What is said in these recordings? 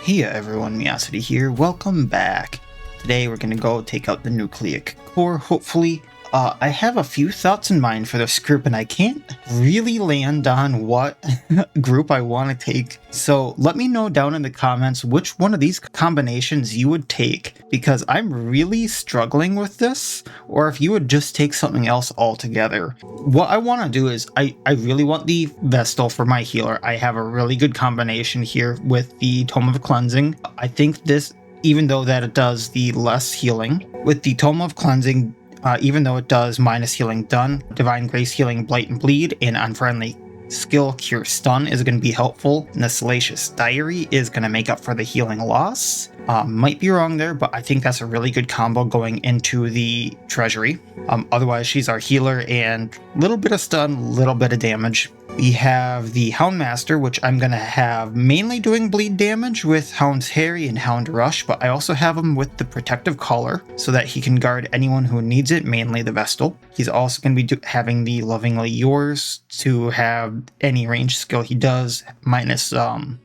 Hey everyone, Miacidae here, welcome back. Today we're going to go take out the Nucleic Core, hopefully. I have a few thoughts in mind for this group and I can't really land on what group I want to take. So let me know down in the comments which one of these combinations you would take, because I'm really struggling with this, or if you would just take something else altogether. What I want to do is, I really want the Vestal for my healer. I have a really good combination here with the Tome of Cleansing. I think this, even though that it does the less healing, with the Tome of Cleansing, even though it does minus healing done, Divine Grace healing Blight and Bleed, and Unfriendly Skill Cure Stun is going to be helpful, and the Salacious Diary is going to make up for the healing loss. Might be wrong there, but I think that's a really good combo going into the Treasury. Otherwise, she's our healer, and a little bit of stun, a little bit of damage. We have the Houndmaster, which I'm going to have mainly doing bleed damage with Hound's Harry and Hound Rush, but I also have him with the Protective Collar so that he can guard anyone who needs it, mainly the Vestal. He's also going to be having the Lovingly Yours to have any range skill he does minus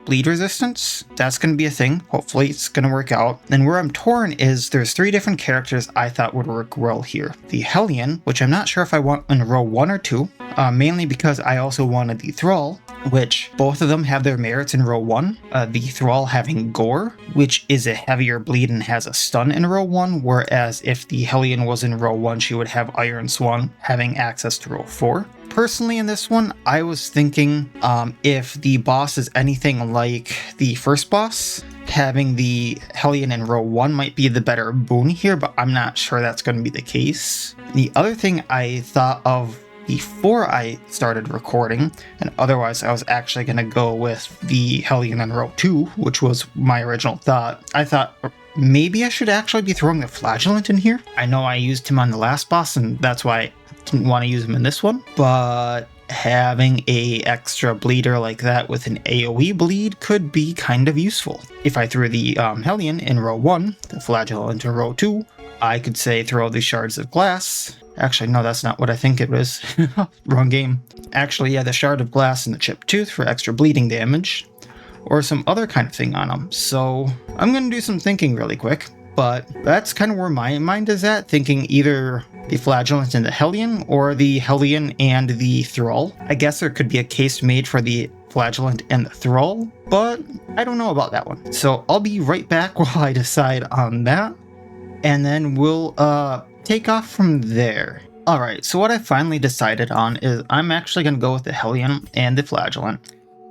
bleed resistance. That's going to be a thing. Hopefully it's going to work out. And where I'm torn is there's 3 different characters I thought would work well here. The Hellion, which I'm not sure if I want in row 1 or 2, mainly because I also wanted the Thrall, which both of them have their merits in row 1. The Thrall having Gore, which is a heavier bleed and has a stun in row 1, whereas if the Hellion was in row 1, she would have Iron Swan having access to row 4. Personally, in this one, I was thinking if the boss is anything like the first boss, having the Hellion in row 1 might be the better boon here, but I'm not sure that's going to be the case. The other thing I thought of before I started recording, and otherwise I was actually going to go with the Hellion in row 2, which was my original thought. I thought maybe I should actually be throwing the Flagellant in here. I know I used him on the last boss, and that's why I didn't want to use him in this one, but having a extra bleeder like that with an AoE bleed could be kind of useful. If I threw the Hellion in row 1, the Flagellant in row 2, I could say throw the Shards of Glass. Actually, no, that's not what I think it was. Wrong game. Actually, yeah, the Shard of Glass and the Chipped Tooth for extra bleeding damage, or some other kind of thing on them. So I'm going to do some thinking really quick, but that's kind of where my mind is at, thinking either the Flagellant and the Hellion, or the Hellion and the Thrall. I guess there could be a case made for the Flagellant and the Thrall, but I don't know about that one. So I'll be right back while I decide on that, and then we'll take off from there. Alright, so what I finally decided on is I'm actually going to go with the Hellion and the Flagellant.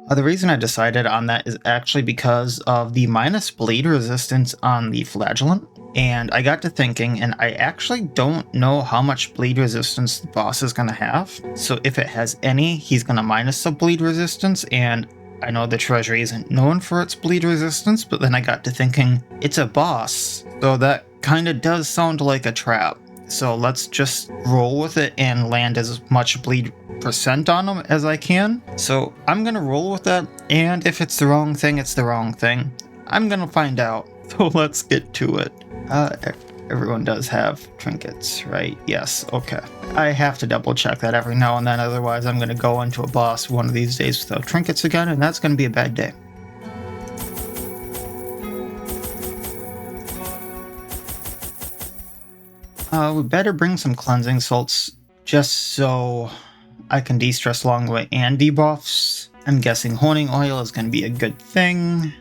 The reason I decided on that is actually because of the minus bleed resistance on the Flagellant. And I got to thinking, and I actually don't know how much bleed resistance the boss is going to have. So if it has any, he's going to minus the bleed resistance, and I know the Treasury isn't known for its bleed resistance, but then I got to thinking, it's a boss, so that kind of does sound like a trap. So let's just roll with it and land as much bleed percent on them as I can. So I'm going to roll with that, and if it's the wrong thing, it's the wrong thing. I'm going to find out, so let's get to it. Everyone does have trinkets, right? Yes, okay. I have to double check that every now and then, otherwise I'm going to go into a boss one of these days without trinkets again, and that's going to be a bad day. We better bring some cleansing salts just so I can de-stress along the way and debuffs. I'm guessing honing oil is going to be a good thing.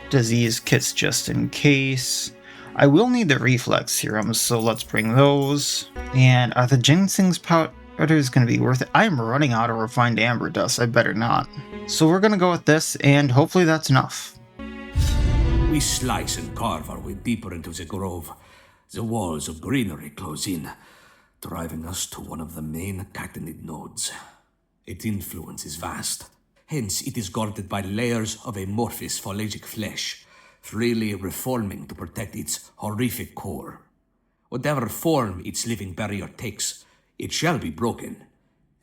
Disease kits just in case. I will need the reflex serums, so let's bring those. And are the ginseng's powders going to be worth it? I'm running out of refined amber dust, I better not. So we're going to go with this, and hopefully that's enough. We slice and carve our way deeper into the grove. The walls of greenery close in, driving us to one of the main catanid nodes. Its influence is vast, hence it is guarded by layers of amorphous phalangic flesh, freely reforming to protect its horrific core. Whatever form its living barrier takes, it shall be broken,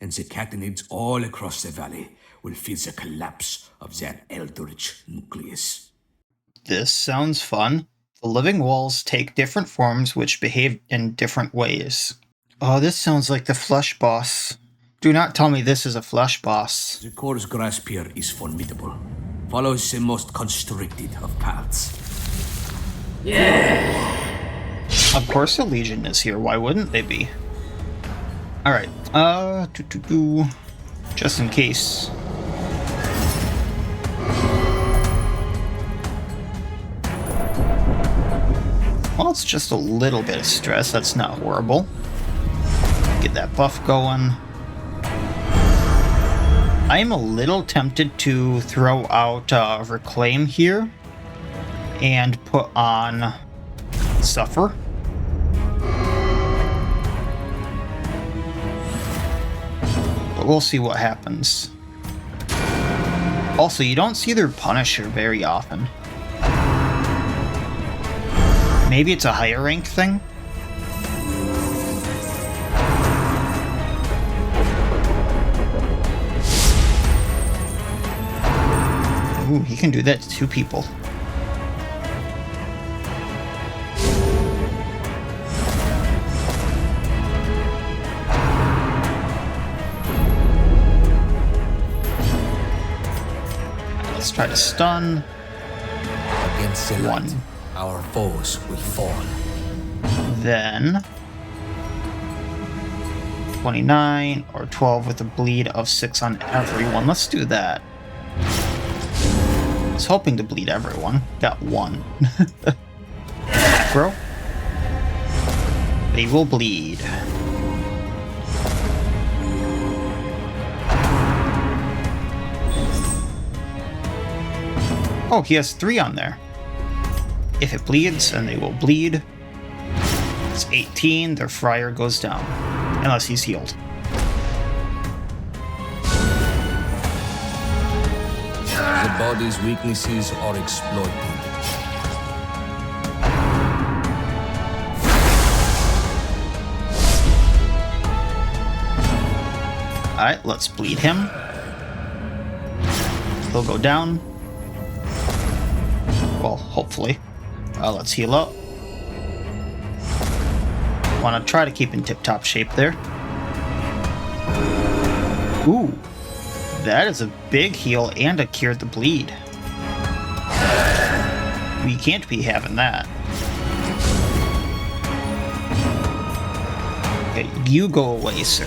and the catanids all across the valley will feel the collapse of that eldritch nucleus. This sounds fun. The living walls take different forms which behave in different ways. Oh, this sounds like the flesh boss. Do not tell me this is a flesh boss. The core's grasp here is formidable. follows the most constricted of paths. Of course the Legion is here, why wouldn't they be? Alright, just in case. Well, it's just a little bit of stress, that's not horrible. Get that buff going. I am a little tempted to throw out Reclaim here and put on Suffer. But we'll see what happens. Also, you don't see their Punisher very often. Maybe it's a higher rank thing? Ooh, he can do that to 2 people. Let's try to stun. Against the 1. light, our foes will fall. Then 29 or 12 with a bleed of 6 on everyone. Let's do that. I was hoping to bleed everyone. Got 1. Bro. They will bleed. Oh, he has 3 on there. If it bleeds, then they will bleed. It's 18, their Friar goes down. Unless he's healed. The body's weaknesses are exploited. Alright, let's bleed him. He'll go down. Well, hopefully. Let's heal up. Want to try to keep in tip-top shape there. Ooh. That is a big heal and a cure the bleed. We can't be having that. Okay, you go away, sir.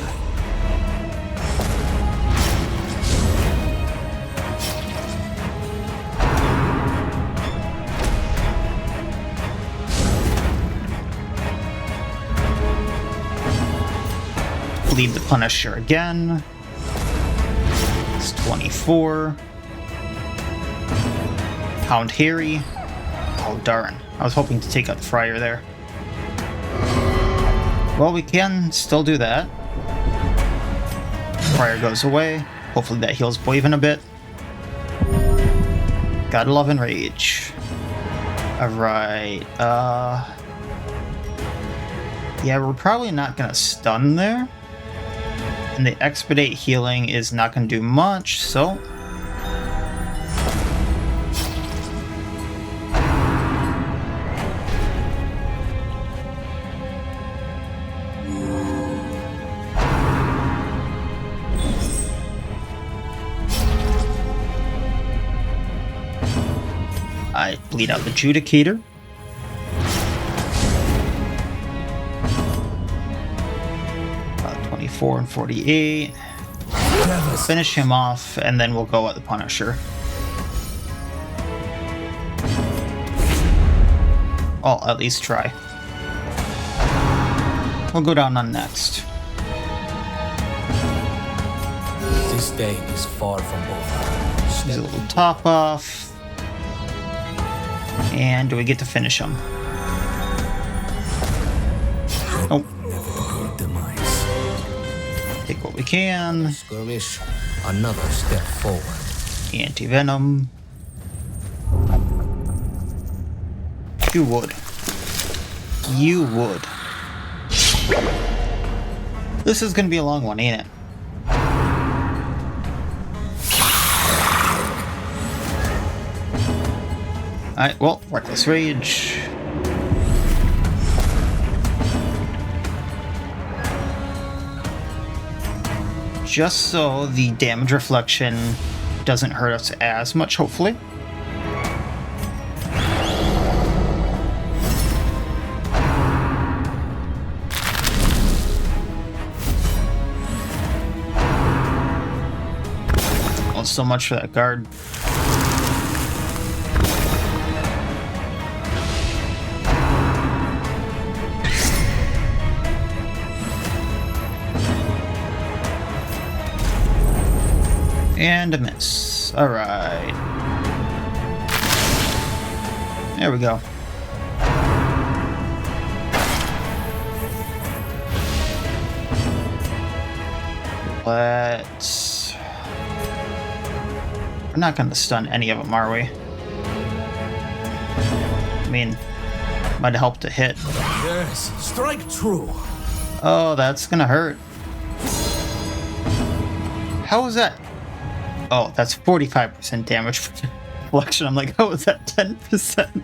Bleed the Punisher again. It's 24. Hound Harry. Oh, darn. I was hoping to take out the Friar there. Well, we can still do that. Friar goes away. Hopefully that heals Boyven a bit. Gotta love Enrage. Alright, yeah, we're probably not gonna stun there. And the Expedite healing is not gonna do much, so... I bleed out the Judicator. About 24 and 48. Finish him off, and then we'll go at the Punisher. I'll at least try. We'll go down on next. This day is far from over. There's a little top off. And do we get to finish him? Nope. Take what we can. Skirmish, another step forward. Anti-venom. You would. You would. This is gonna be a long one, ain't it? Alright, well, Reckless Rage. Just so the damage reflection doesn't hurt us as much, hopefully. Well, so much for that guard. And a miss. All right. There we go. Let's... We're not going to stun any of them, are we? I mean, might help to hit. Yes, strike true. Oh, that's going to hurt. How is that? Oh, that's 45% damage deflection. I'm like, how is that 10%?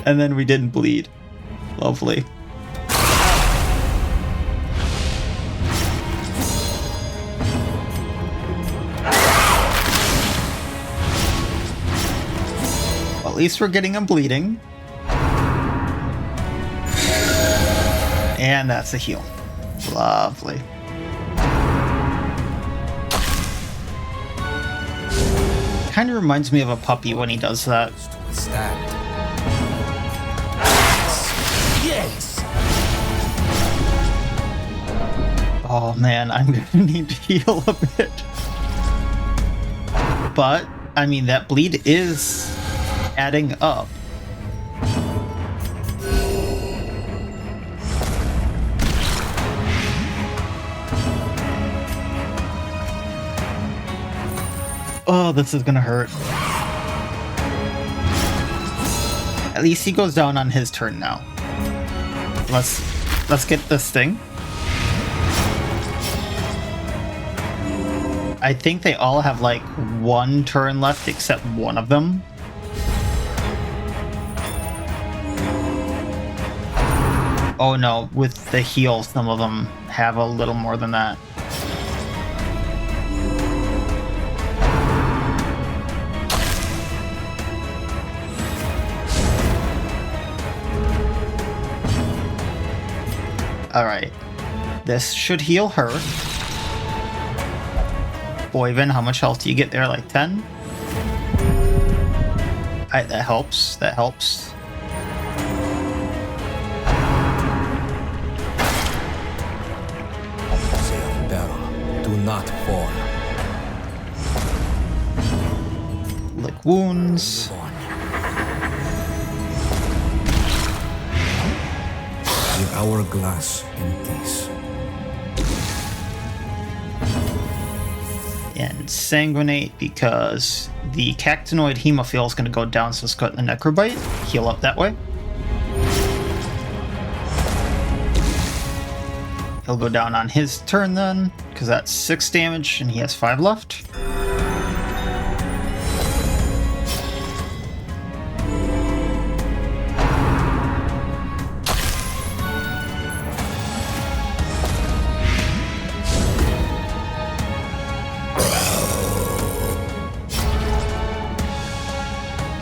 And then we didn't bleed. Lovely. Well, at least we're getting him bleeding. And that's a heal. Lovely. Kind of reminds me of a puppy when he does that. Yes. Oh man, I'm gonna need to heal a bit. But, I mean, that bleed is adding up. Oh, this is gonna hurt. At least he goes down on his turn now. Let's get this thing. I think they all have like one turn left except one of them. Oh no, with the heal, some of them have a little more than that. Alright, this should heal her. Boyvin, how much health do you get there? Like 10? Alright, that helps. That helps. Do not fall. Lick wounds. The hourglass empties. And sanguinate because the cactinoid hemophil is going to go down, so let's cut the necrobite. Heal up that way. He'll go down on his turn then, because that's 6 damage and he has 5 left.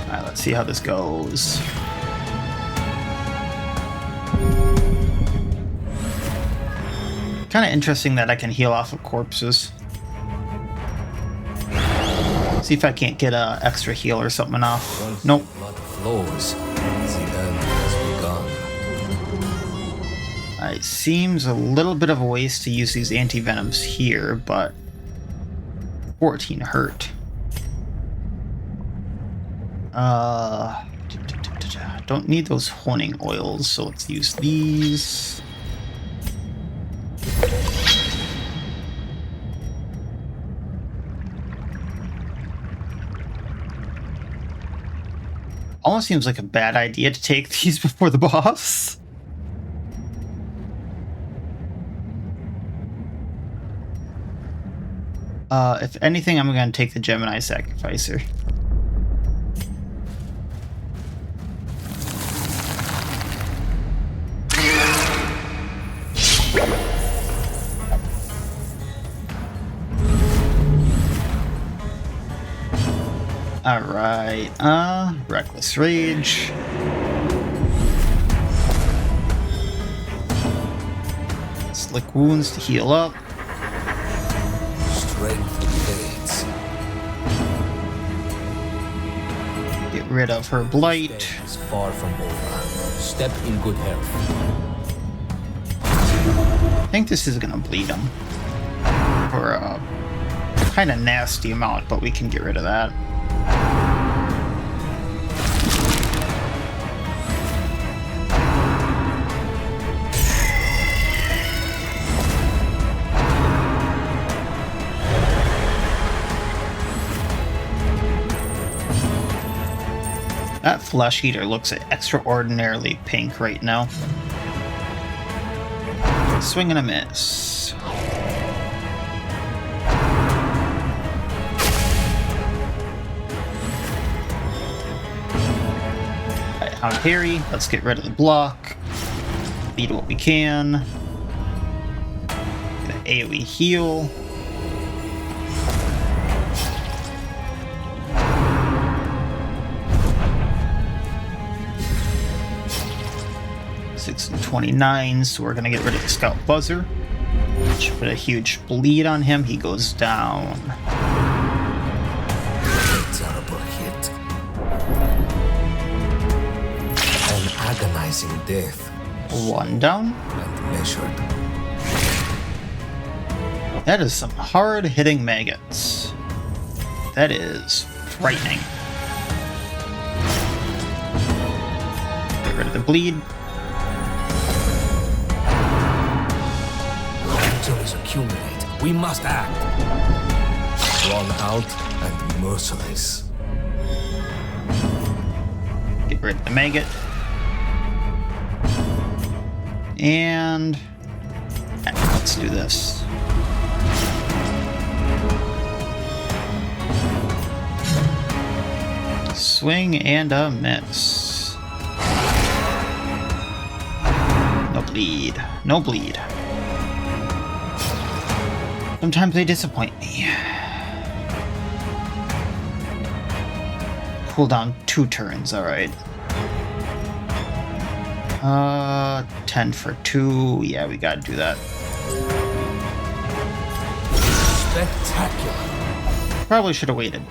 Alright, let's see how this goes. Kind of interesting that I can heal off of corpses. See if I can't get a extra heal or something off. Nope. Blood flows. The end has begun. It seems a little bit of a waste to use these anti-venoms here, but 14 hurt. Don't need those honing oils, so let's use these. Almost seems like a bad idea to take these before the boss. If anything, I'm going to take the Gemini Sacrificer. Alright, Reckless Rage. Slick Wounds to heal up. Strength fades. Get rid of her Blight. Is far from over. Step in good health. I think this is gonna bleed him. For a kind of nasty amount, but we can get rid of that. That Flesh Eater looks extraordinarily pink right now. Swing and a miss. Alright, Hound Harry, let's get rid of the block. Beat what we can. Get an AoE heal. And 29, so we're gonna get rid of the Scout Buzzer. Should put a huge bleed on him. He goes down. Terrible hit. An agonizing death. One down. And measured. That is some hard-hitting maggots. That is frightening. Get rid of the bleed. Injuries accumulate. We must act. Drawn out and merciless. Get rid of the maggot. And let's do this. Swing and a miss. No bleed. No bleed. Sometimes they disappoint me. Cooldown 2 turns, alright. 10 for 2. Yeah, we gotta do that. Spectacular. Probably should have waited.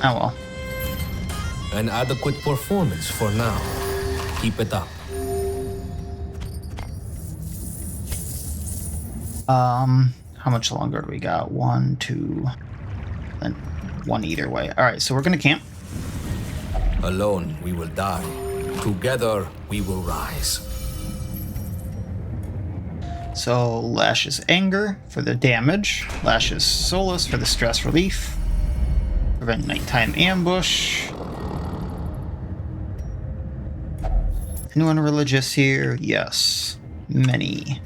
Oh well. An adequate performance for now. Keep it up. How much longer do we got? 1, 2, then 1 either way. Alright, so we're gonna camp. Alone we will die. Together we will rise. So Lash's Anger for the damage. Lash's Solace for the stress relief. Prevent nighttime ambush. Anyone religious here? Yes. Many.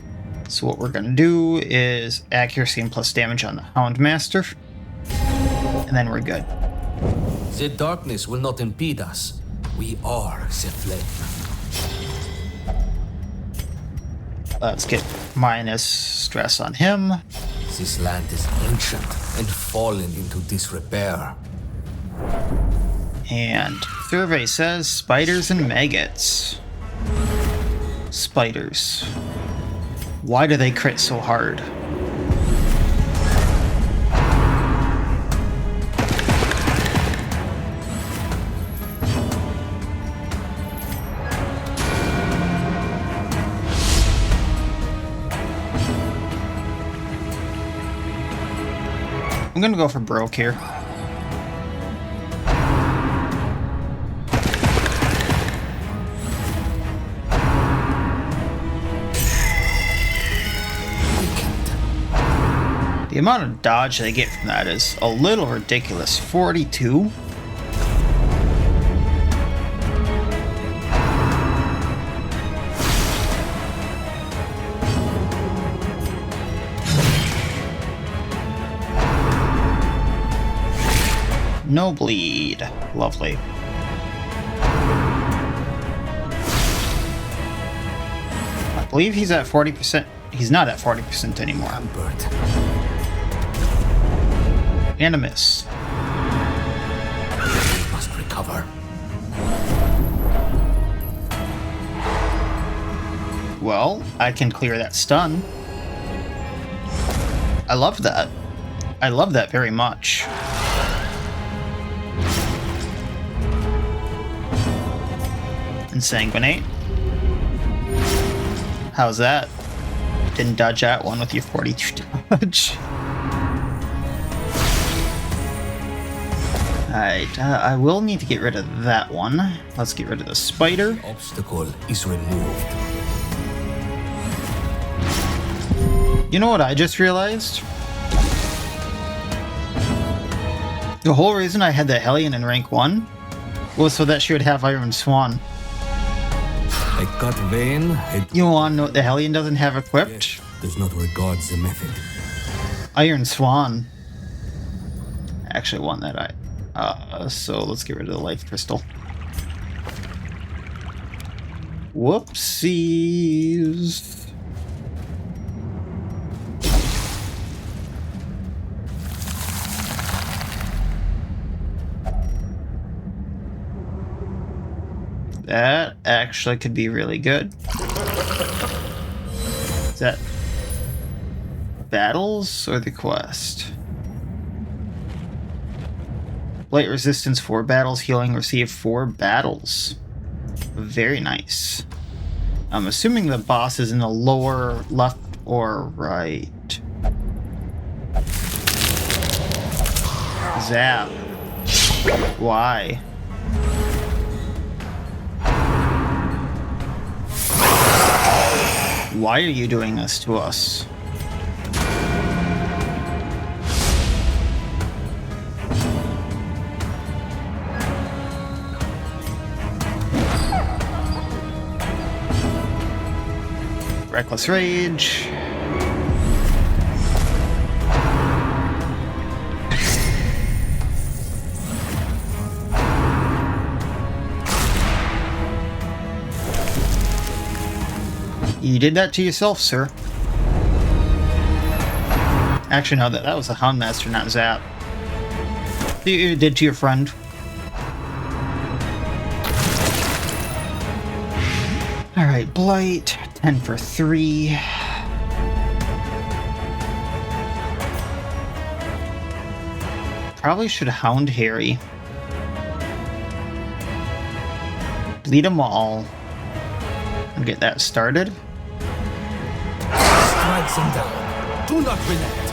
So what we're gonna do is accuracy and plus damage on the Houndmaster. And then we're good. The darkness will not impede us. We are the flame. Let's get minus stress on him. This land is ancient and fallen into disrepair. And survey says spiders and maggots. Spiders. Why do they crit so hard? I'm gonna go for Broke here. The amount of dodge they get from that is a little ridiculous. 42? No bleed. Lovely. I believe he's at 40%. He's not at 40% anymore. Hampered. And a miss. Well, I can clear that stun. I love that. I love that very much. Insanguinate. How's that? Didn't dodge that one with your 42 dodge. Alright, I will need to get rid of that one. Let's get rid of the spider. The obstacle is removed. You know what I just realized? The whole reason I had the Hellion in rank 1 was so that she would have Iron Swan. A cut vein. You wanna know what the Hellion doesn't have equipped? Yes, does not regard the method. Iron Swan. I actually want that. So let's get rid of the life crystal. Whoopsies. That actually could be really good. Is that battles or the quest? Blight resistance 4 battles, healing received 4 battles. Very nice. I'm assuming the boss is in the lower left or right. Zap. Why? Why are you doing this to us? Reckless Rage. You did that to yourself, sir. Actually, no, that was a Houndmaster, not Zap. You did to your friend. Alright, Blight. 10 for 3. Probably should hound Harry. Bleed them all. And get that started. Strike them down. Do not relent.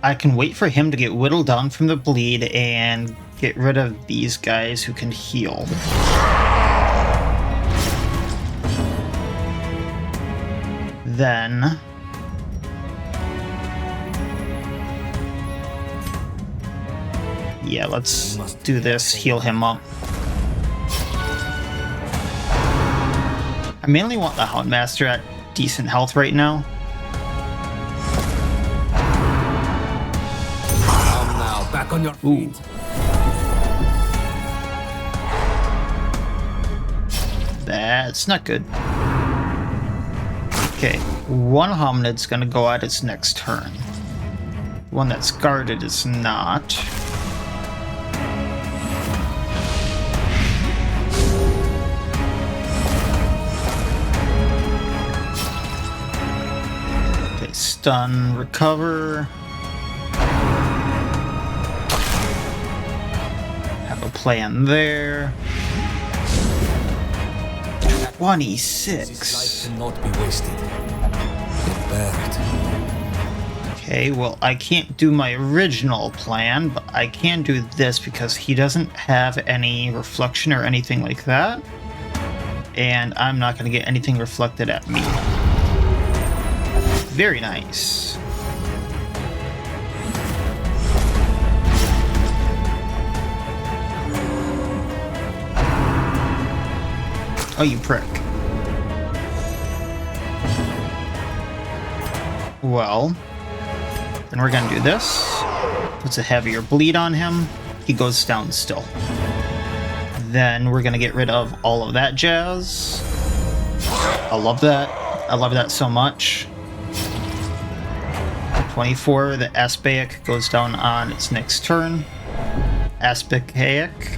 I can wait for him to get whittled down from the bleed and get rid of these guys who can heal. Then yeah, let's do this, heal him up. I mainly want the Houndmaster at decent health right now. Back on your feet. Ooh. That's not good. Okay, one hominid's gonna go at its next turn. One that's guarded is not. Okay, stun, recover. Plan there. 26. This life cannot be wasted. Bear it. Okay, well, I can't do my original plan, but I can do this because he doesn't have any reflection or anything like that. And I'm not going to get anything reflected at me. Very nice. Oh, you prick. Well, then we're gonna do this. Puts a heavier bleed on him. He goes down still. Then we're gonna get rid of all of that jazz. I love that. I love that so much. 24, the Aspaic goes down on its next turn. Aspaic.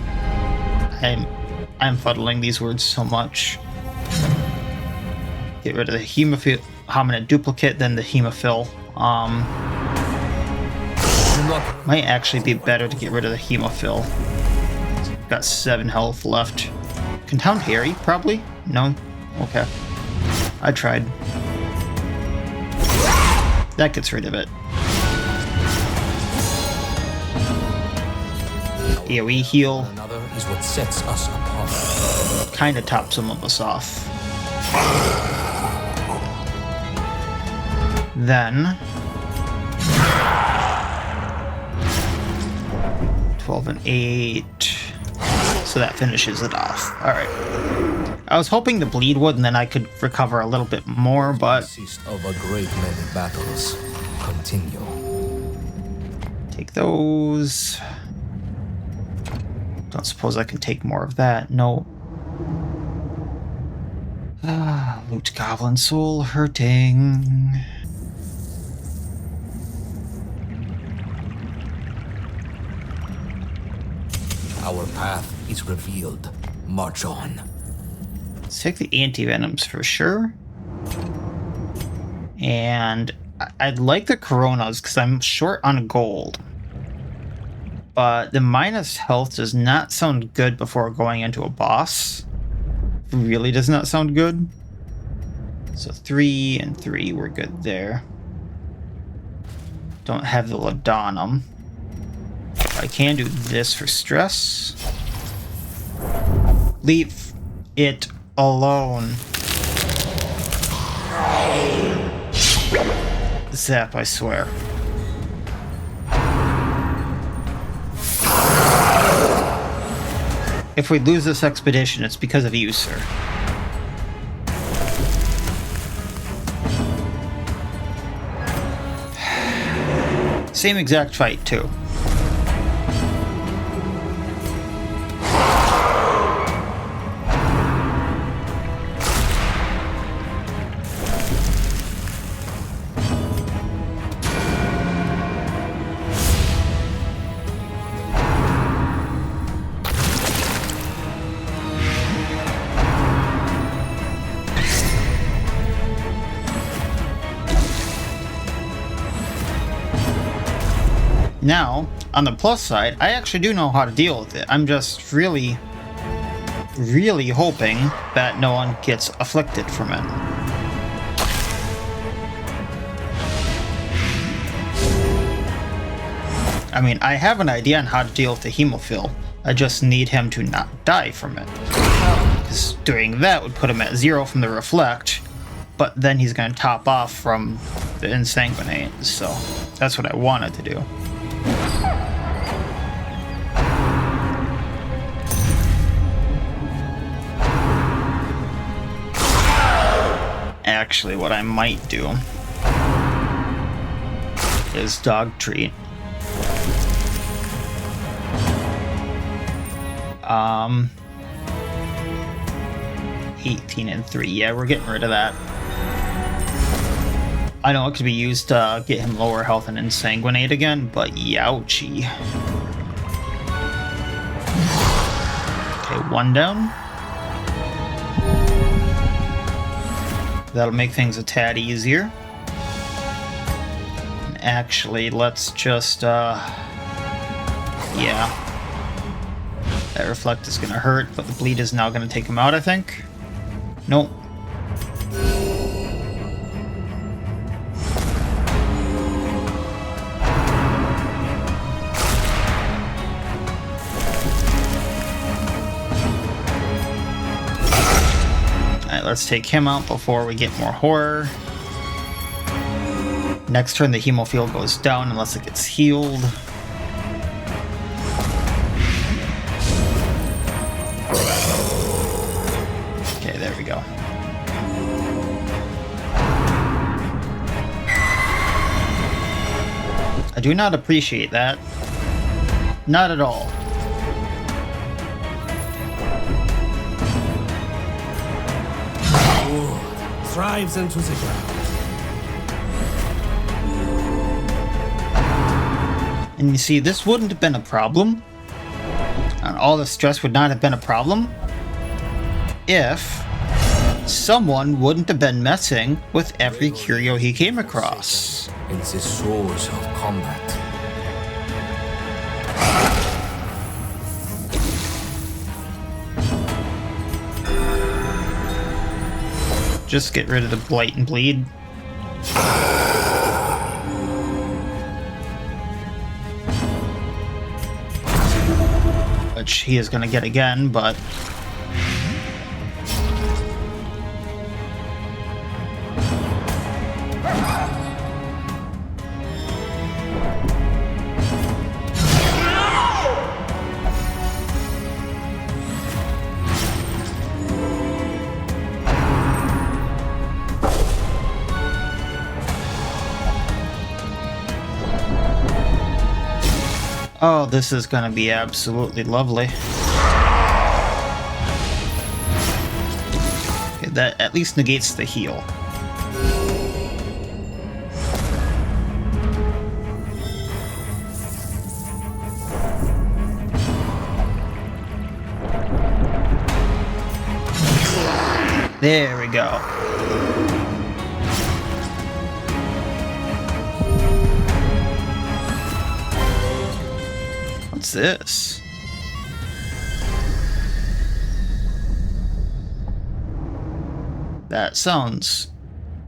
I'm fuddling these words so much. Get rid of the Hominid Duplicate, then the Hemophil. Might actually be better to get rid of the Hemophil. Got 7 health left. Can Hound Harry, probably? No? Okay. I tried. That gets rid of it. Yeah, we heal. Another is what sets us apart. Kinda top some of us off. Then 12 and 8. So that finishes it off. Alright. I was hoping the bleed would, and then I could recover a little bit more, but Of a great many battles. Continue. take those. Don't suppose I can take more of that. No. Loot Goblin Soul hurting. Our path is revealed. March on. Let's take the anti-venoms for sure. And I'd like the Coronas because I'm short on gold. But the minus health does not sound good before going into a boss. Really does not sound good. So 3 and 3, we're good there. Don't have the Laudanum. I can do this for stress. Leave it alone. Zap, I swear. If we lose this expedition, it's because of you, sir. Same exact fight, too. Now, on the plus side, I actually do know how to deal with it. I'm just really hoping that no one gets afflicted from it. I mean, I have an idea on how to deal with the Hemophil. I just need him to not die from it. Because doing that would put him at 0 from the Reflect, but then he's going to top off from the Insanguinate, so that's what I wanted to do. Actually, what I might do is Dog Treat. 18 and 3. Yeah, we're getting rid of that. I know it could be used to get him lower health and Insanguinate again, but youchie. Okay, 1 down. That'll make things a tad easier. And actually, let's just, yeah. That Reflect is gonna hurt, but the Bleed is now gonna take him out, I think. Nope. Let's take him out before we get more horror. Next turn, the Hemophil goes down unless it gets healed. Okay, there we go. I do not appreciate that. Not at all. drives into the ground. And you see, this wouldn't have been a problem, and all the stress would not have been a problem, if someone wouldn't have been messing with every curio he came across. In the source of combat. Just get rid of the blight and bleed. Which he is going to get again, but... Oh, this is gonna be absolutely lovely. Okay, that at least negates the heal. There we go. What's this? That sounds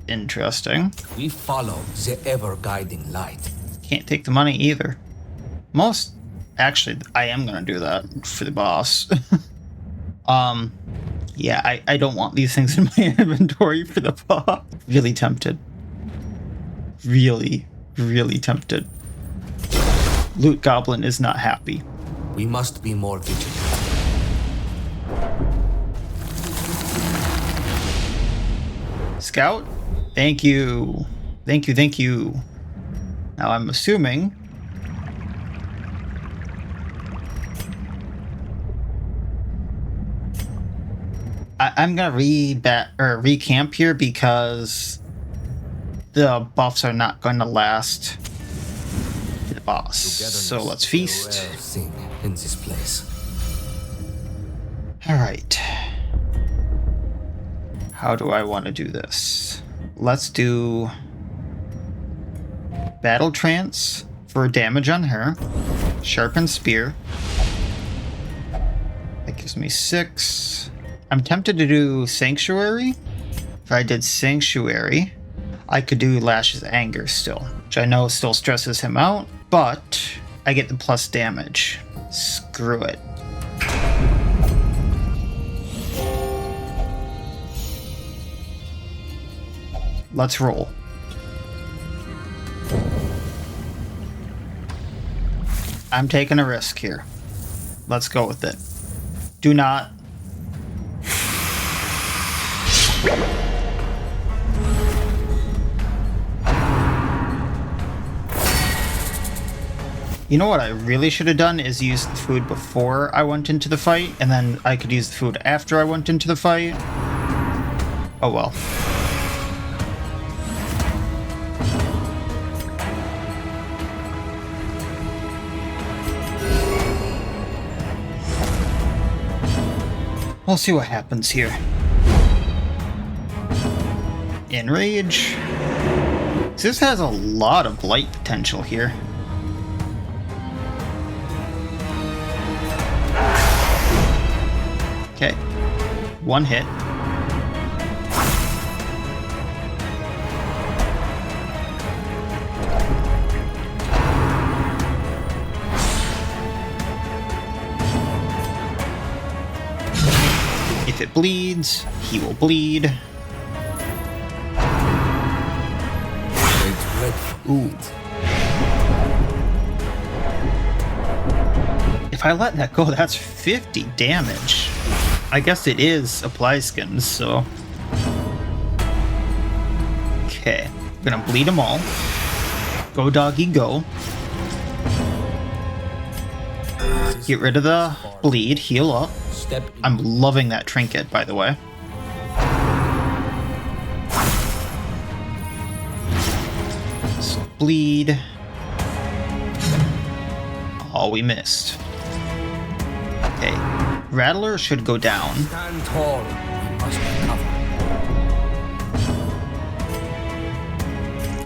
interesting. We follow the ever-guiding light. Can't take the money either. Actually, I am gonna do that for the boss. Yeah, I don't want these things in my inventory for the boss. Really tempted. Really, really tempted. Loot Goblin is not happy. We must be more vigilant. Scout? Thank you. Thank you, thank you. Now I'm assuming... I'm gonna recamp here because the buffs are not going to last the boss. So let's feast. Sing in this place. All right. How do I want to do this? Let's do Battle Trance for damage on her. Sharpened Spear. That gives me 6. I'm tempted to do Sanctuary. If I did Sanctuary, I could do Lash's Anger still, which I know still stresses him out, but I get the plus damage. Screw it. Let's roll. I'm taking a risk here. Let's go with it. Do not. You know what I really should have done is use the food before I went into the fight, and then I could use the food after I went into the fight. Oh well. We'll see what happens here. Enrage. This has a lot of blight potential here. Okay. One hit. If it bleeds, he will bleed. Ooh. If I let that go, that's 50 damage. I guess it is Apply Skins, so... Okay. I'm gonna bleed them all. Go, doggy, go. Get rid of the bleed, heal up. I'm loving that trinket, by the way. bleed. Oh, we missed. Okay. Rattler should go down. Stand tall. We must recover.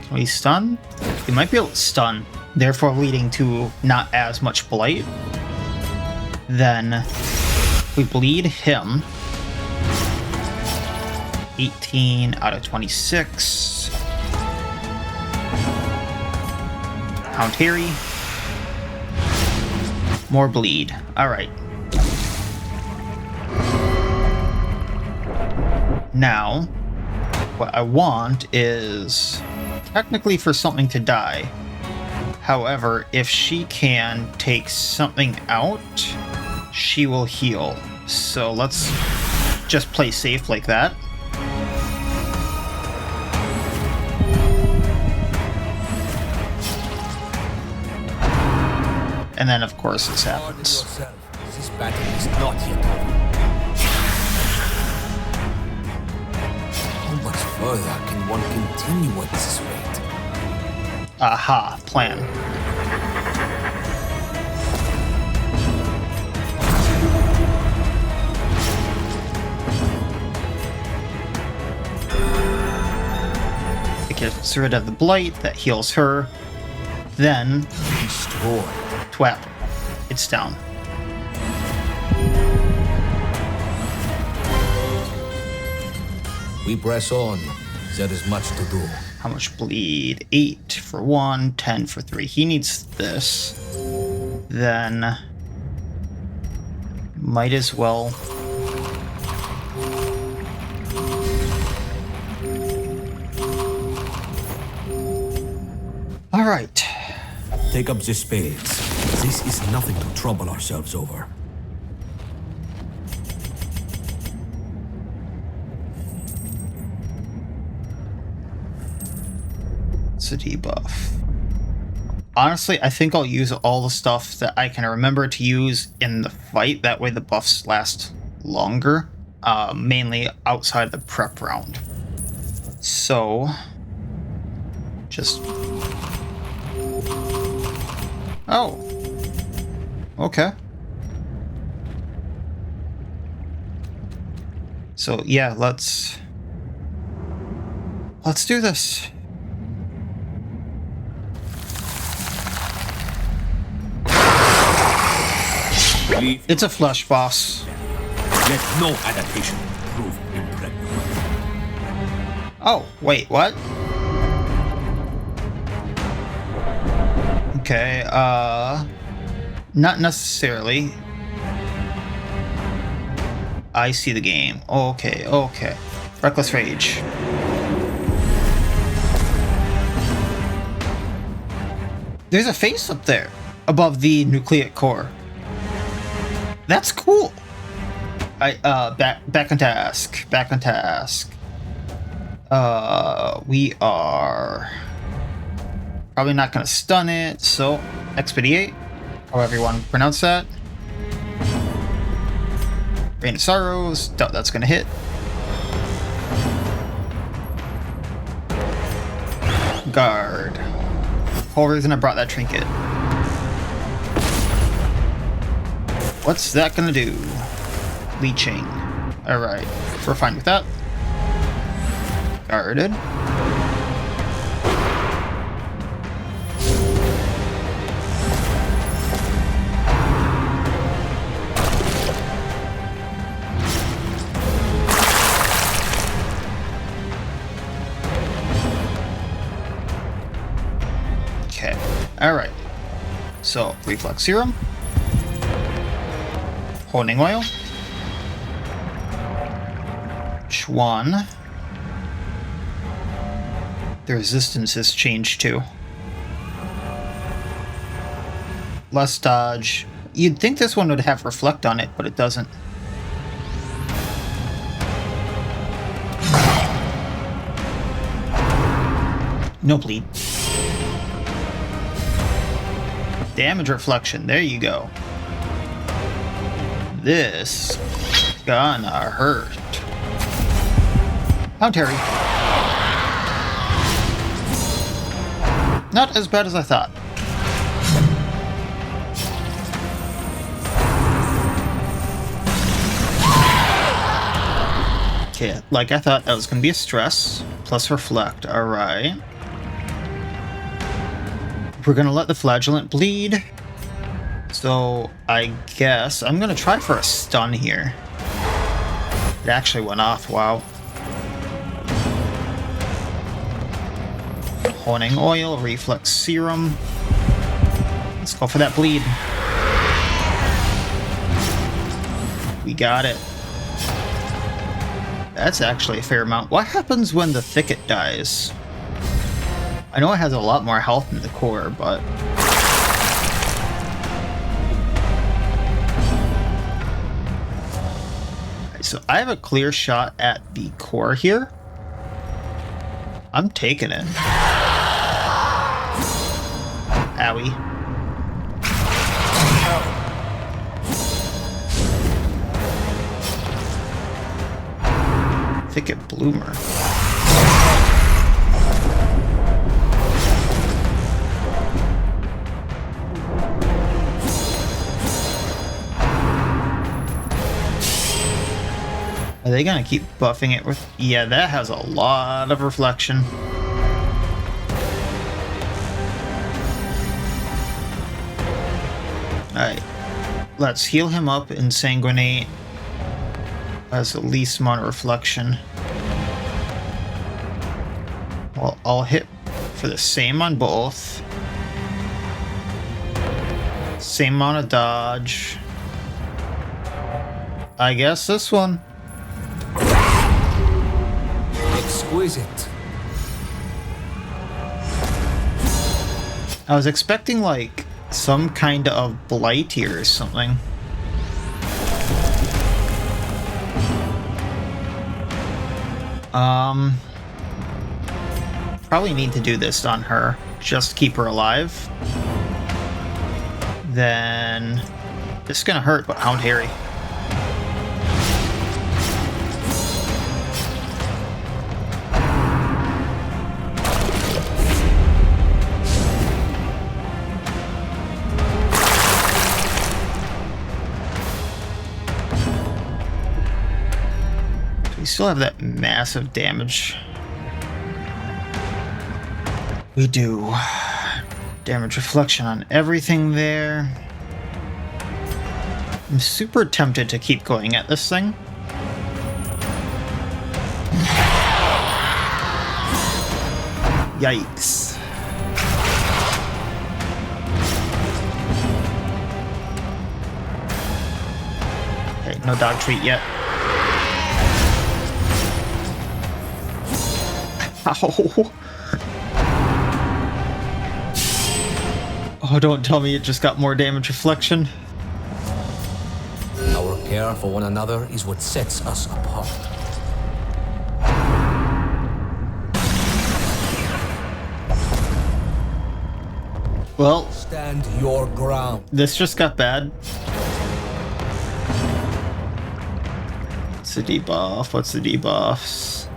Can we stun? We might be able to stun, therefore leading to not as much blight. Then we bleed him. 18 out of 26. Hound Harry. More bleed. Alright. Now, what I want is technically for something to die. However, if she can take something out, she will heal. So let's just play safe like that. And then, of course, this happens. This battle is not yet over. How much further can one continue at this rate? Aha, plan. It gets rid of the blight, that heals her. Then, Destroy. twat, it's down. We press on. There is much to do. How much bleed? 8 for 1, 10 for 3. He needs this. Then, might as well. All right. Take up the spades. This is nothing to trouble ourselves over. It's a debuff. Honestly, I think I'll use all the stuff that I can remember to use in the fight. That way the buffs last longer. Mainly outside the prep round. So, just... Oh. Okay. So, yeah, let's do this. It's a flesh boss. Let no adaptation prove impregnable. Oh, wait, what? Okay, not necessarily. I see the game. Okay, okay. Reckless Rage. There's a face up there above the Nucleic Core. That's cool. Back on task. Back on task. We are probably not gonna stun it, so expedite, however you want to pronounce that. Rain of Sorrows, doubt that's gonna hit. Guard. Whole reason I brought that trinket. What's that gonna do? Leeching. Alright, we're fine with that. Guarded. Okay, alright. So, Reflex Serum. Honing Oil. Schwan. The resistance has changed too. Less dodge. You'd think this one would have reflect on it, but it doesn't. No bleed. Damage reflection, there you go. This gonna hurt. How Terry? Not as bad as I thought. Okay, like I thought, that was going to be a stress. Plus reflect, alright. We're going to let the Flagellant bleed. So, I guess I'm going to try for a stun here. It actually went off, wow. Honing Oil, Reflex Serum. Let's go for that bleed. We got it. That's actually a fair amount. What happens when the Thicket dies? I know it has a lot more health in the core, but... So I have a clear shot at the core here. I'm taking it. Owie. Thicket Bloomer. Are they gonna keep buffing it with... Yeah, that has a lot of reflection. Alright. Let's heal him up and sanguinate. Has the least amount of reflection. Well, I'll hit for the same on both. Same amount of dodge. I guess this one. Exquisite. I was expecting like some kind of blight here or something. Probably need to do this on her. Just keep her alive. Then... This is gonna hurt, but Hound Harry. We still have that massive damage. We do. Damage reflection on everything there. I'm super tempted to keep going at this thing. Yikes. Okay, no dog treat yet. Ow. Oh, don't tell me it just got more damage reflection. Our care for one another is what sets us apart. Well, stand your ground. This just got bad. What's the debuff? What's the debuffs?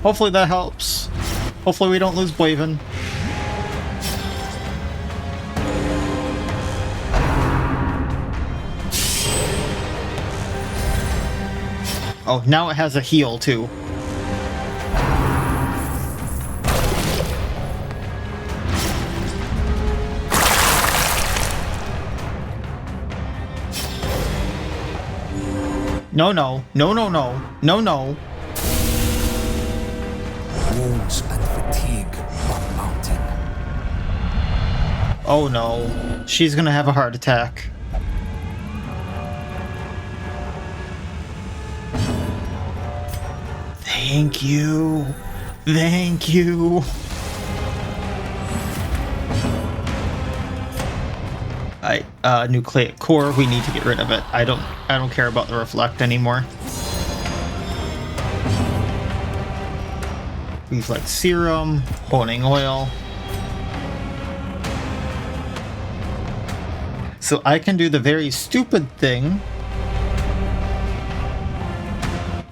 Hopefully that helps. Hopefully we don't lose Blaven. Oh, now it has a heal too. No, no, no, no, no, no, no. Wounds and fatigue are mounting. Oh no, she's gonna have a heart attack. Thank you. Thank you. Nucleic Core, we need to get rid of it. I don't care about the reflect anymore. Reflex Serum, Honing Oil. So I can do the very stupid thing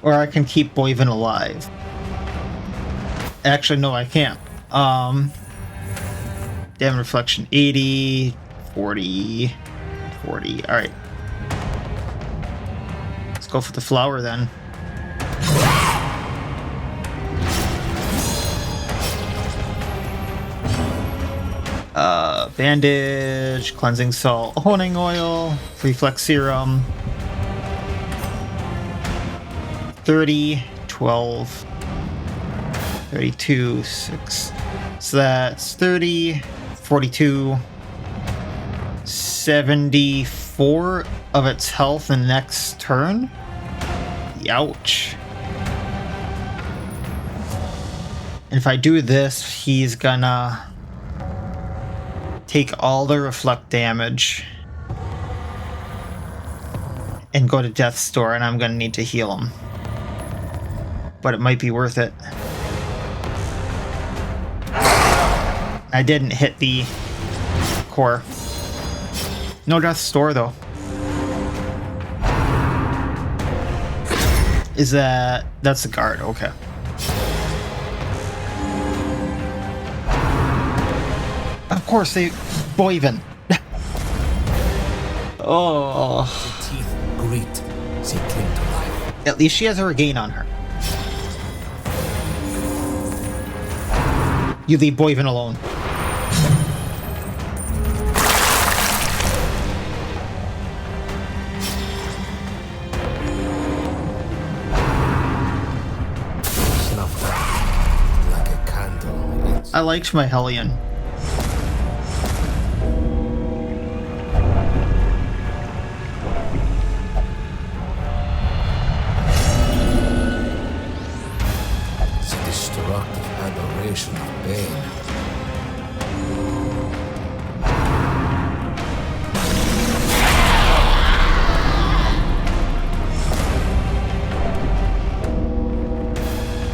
Or I can keep Boyven alive. Actually, no, I can't. Damage reflection 80, 40, 40. Alright. Let's go for the flower then. Bandage, cleansing salt, honing oil, reflex serum. 30, 12, 32, 6. So that's 30, 42, 74 of its health in the next turn. Ouch. And if I do this, he's gonna take all the reflect damage and go to Death's Door, and I'm gonna need to heal him. But it might be worth it. I didn't hit the core. No Death's Door though. Is that's the guard, okay. Of course they Boyven. Oh. The teeth great. They cling to life. At least she has a regain on her. You leave Boyven alone. Like a candle. I liked my Hellion. It's a destructive adoration of pain.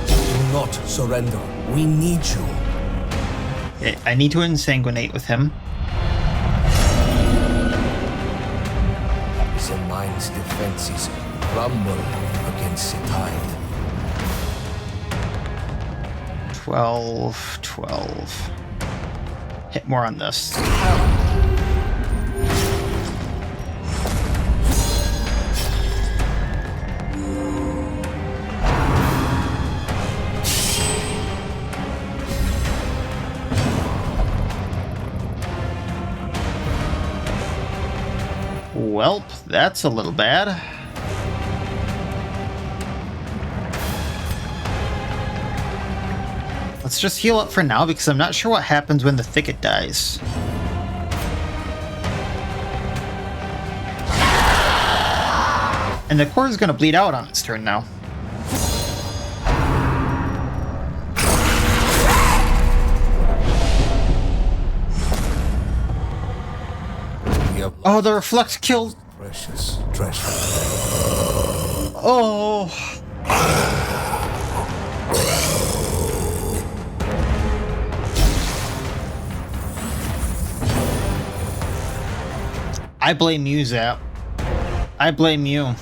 Do not surrender. We need you. I need to insanguinate with him. The mind's defenses crumble against the tide. 12, 12. Hit more on this. Welp, that's a little bad. Let's just heal up for now because I'm not sure what happens when the thicket dies. And the core is going to bleed out on its turn now. Oh, the reflect killed. Precious treasure. Oh. I blame you, Zap. I blame you. You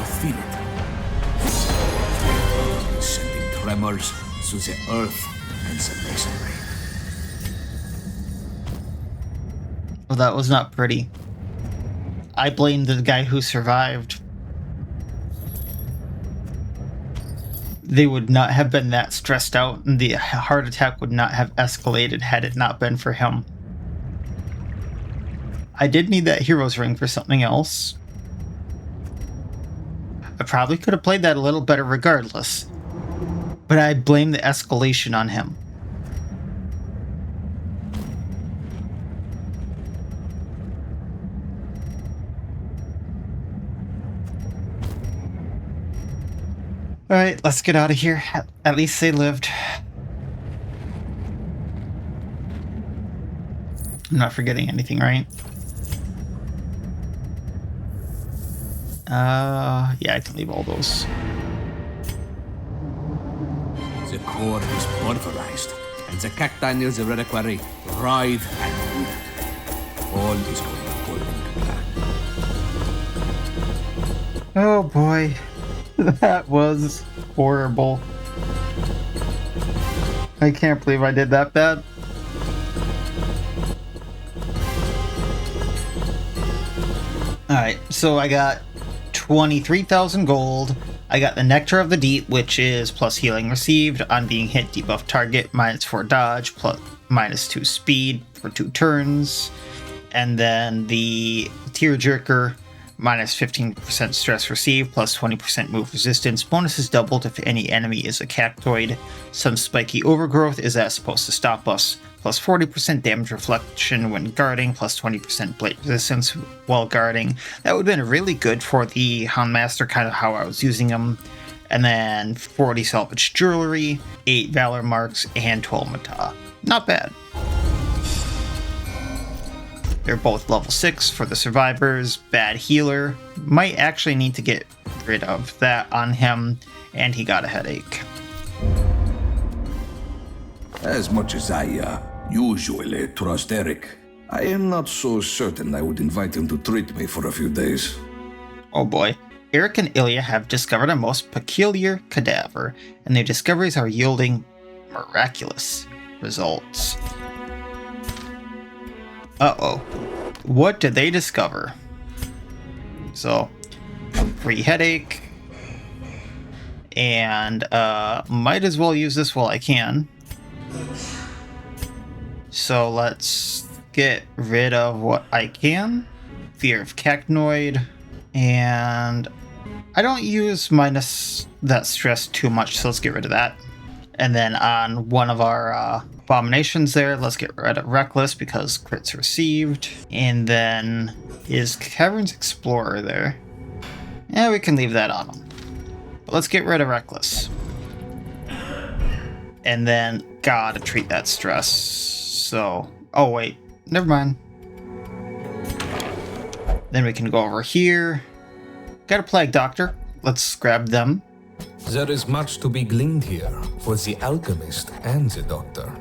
feel it. Sending tremors to the earth and the masonry. Well, that was not pretty. I blame the guy who survived. They would not have been that stressed out, and the heart attack would not have escalated had it not been for him. I did need that hero's ring for something else. I probably could have played that a little better regardless. But I blame the escalation on him. Alright, let's get out of here. At least they lived. I'm not forgetting anything, right? Yeah, I can leave all those. The core is pulverized, and the cacti near the reliquary writhe and wither. All is going according to plan. Oh boy. That was horrible. I can't believe I did that bad. Alright, so I got 23,000 gold. I got the Nectar of the Deep, which is plus healing received on being hit, debuff target, -4 dodge, plus -2 speed for 2 turns. And then the Tearjerker, -15% stress received, plus 20% move resistance. Bonus is doubled if any enemy is a cactoid. Some spiky overgrowth. Is that supposed to stop us? Plus 40% damage reflection when guarding, plus 20% blade resistance while guarding. That would have been really good for the Houndmaster, kind of how I was using him. And then 40 salvage jewelry, 8 valor marks, and 12 mata. Not bad. They're both level 6 for the survivors. Bad healer. Might actually need to get rid of that on him. And he got a headache. As much as I usually trust Eric, I am not so certain I would invite him to treat me for a few days. Oh boy. Eric and Ilya have discovered a most peculiar cadaver, and their discoveries are yielding miraculous results. Uh-oh. What did they discover? So, free headache. And, might as well use this while I can. So let's get rid of what I can. Fear of Cacnoid. And I don't use minus that stress too much, so let's get rid of that. And then on one of our abominations there, let's get rid of Reckless because crits received. And then is Cavern's Explorer there? Yeah, we can leave that on him. But let's get rid of Reckless. And then gotta treat that stress. So, oh wait, never mind. Then we can go over here. Got a Plague Doctor. Let's grab them. There is much to be gleaned here for the alchemist and the doctor.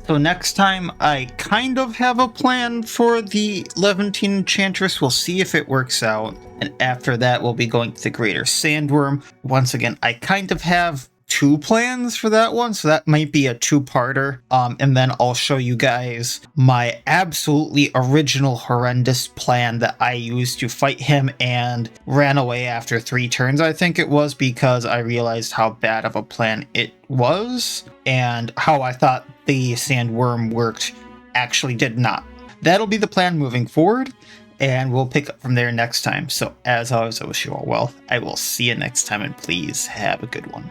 So next time, I kind of have a plan for the Levantine Enchantress. We'll see if it works out. And after that, we'll be going to the Greater Sandworm. Once again, I kind of have 2 plans for that one, so that might be a 2-parter. And then I'll show you guys my absolutely original horrendous plan that I used to fight him and ran away after 3 turns, I think it was, because I realized how bad of a plan it was and how I thought the sandworm worked actually did not. That'll be the plan moving forward, and we'll pick up from there next time. So as always, I wish you all well. I will see you next time, and please have a good one.